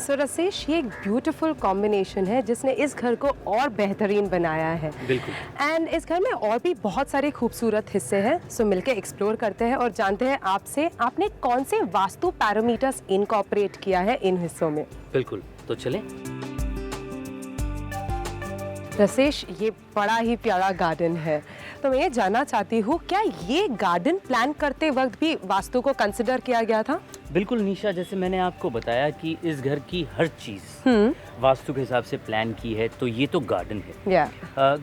सो रसेश, ये एक beautiful combination है जिसने इस घर को और बेहतरीन बनाया है। बिल्कुल। एंड इस घर में और भी बहुत सारे खूबसूरत हिस्से हैं। सो मिलके एक्सप्लोर करते हैं और जानते हैं आपसे, आपने कौन से वास्तु पैरामीटर्स इनकॉर्पोरेट किया है इन हिस्सों में। बिल्कुल, तो चलें। रसेश, ये बड़ा ही प्यारा गार्डन है, तो मैं ये जानना चाहती हूँ, क्या ये गार्डन प्लान करते वक्त भी वास्तु को कंसिडर किया गया था? बिल्कुल निशा, जैसे मैंने आपको बताया कि इस घर की हर चीज़ वास्तु के हिसाब से प्लान की है, तो ये तो गार्डन है।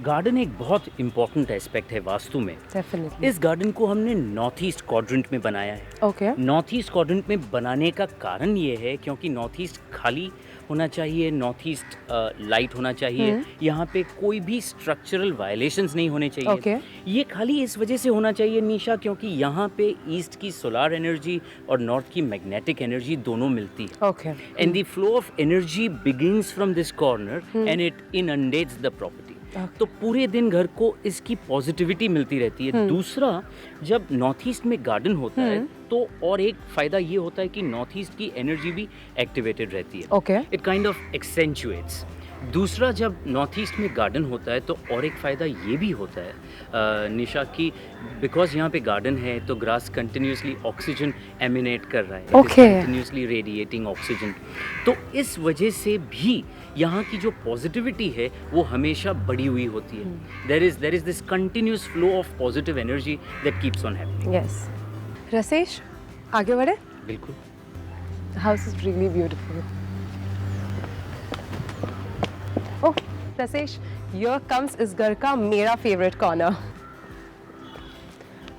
गार्डन एक बहुत इम्पोर्टेंट एस्पेक्ट है वास्तु में। डेफिनेटली। इस गार्डन को हमने नॉर्थ ईस्ट क्वाड्रेंट में बनाया है। ओके। नॉर्थ ईस्ट क्वाड्रेंट में बनाने का कारण ये है क्योंकि नॉर्थ ईस्ट खाली होना चाहिए, नॉर्थ ईस्ट लाइट होना चाहिए, यहाँ पे कोई भी स्ट्रक्चरल वायलेशंस नहीं होने चाहिए। Okay. ये खाली इस वजह से होना चाहिए निशा, क्योंकि यहाँ पे ईस्ट की सोलार एनर्जी और नॉर्थ की मैग्नेटिक एनर्जी दोनों मिलती है। Okay. And the flow of energy begins from this corner and it inundates the property. तो पूरे दिन घर को इसकी पॉजिटिविटी मिलती रहती है। दूसरा, जब नॉर्थ ईस्ट में गार्डन होता है तो और एक फ़ायदा ये होता है कि नॉर्थ ईस्ट की एनर्जी भी एक्टिवेटेड रहती है। Okay. It kind of accentuates. दूसरा, जब नॉर्थ ईस्ट में गार्डन होता है तो और एक फ़ायदा ये भी होता है निशा की, बिकॉज यहाँ पे गार्डन है तो ग्रास कंटिन्यूसली ऑक्सीजन एमिनेट कर रहा है, कंटिन्यूसली रेडिएटिंग ऑक्सीजन। तो इस वजह से भी यहाँ की जो पॉजिटिविटी है वो हमेशा बढ़ी हुई होती है। There is this continuous flow of positive energy that keeps on happening. Yes. Rasesh, आगे बढ़े। बिल्कुल। House is really beautiful. Oh Rasesh, here comes इस घर का मेरा फेवरेट कॉर्नर।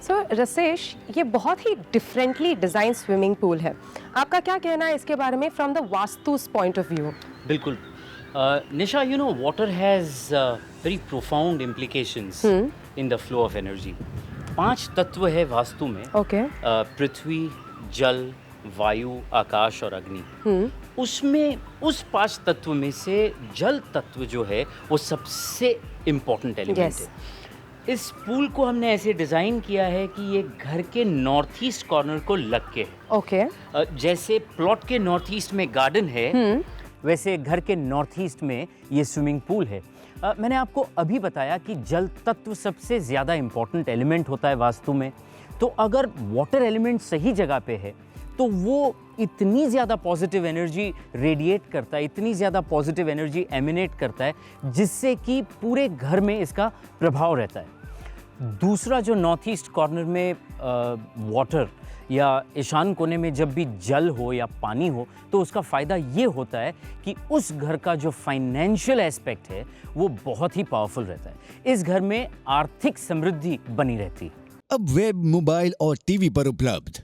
सो रसेश, ये बहुत ही डिफरेंटली डिज़ाइन स्विमिंग पूल है। आपका क्या कहना है इसके बारे में from the vastu's point of view? बिल्कुल Nisha, you know water has very profound implications in the flow of energy. 5 तत्व है वास्तु में। ओके। पृथ्वी, जल, वायु, आकाश और अग्नि। उसमें उस 5 तत्व में से जल तत्व जो है वो सबसे इम्पोर्टेंट एलिमेंट है। इस पूल को हमने ऐसे डिज़ाइन किया है कि ये घर के नॉर्थ ईस्ट कॉर्नर को लग के है। ओके। जैसे प्लॉट के नॉर्थ ईस्ट में गार्डन है, वैसे घर के नॉर्थ ईस्ट में ये स्विमिंग पूल है। मैंने आपको अभी बताया कि जल तत्व सबसे ज़्यादा इम्पोर्टेंट एलिमेंट होता है वास्तु में। तो अगर वाटर एलिमेंट सही जगह पे है तो वो इतनी ज़्यादा पॉजिटिव एनर्जी रेडिएट करता है, इतनी ज़्यादा पॉजिटिव एनर्जी एमिनेट करता है, जिससे कि पूरे घर में इसका प्रभाव रहता है। दूसरा, जो नॉर्थ ईस्ट कॉर्नर में वाटर या ईशान कोने में जब भी जल हो या पानी हो तो उसका फ़ायदा ये होता है कि उस घर का जो फाइनेंशियल एस्पेक्ट है वो बहुत ही पावरफुल रहता है। इस घर में आर्थिक समृद्धि बनी रहती है। अब वेब, मोबाइल और टीवी पर उपलब्ध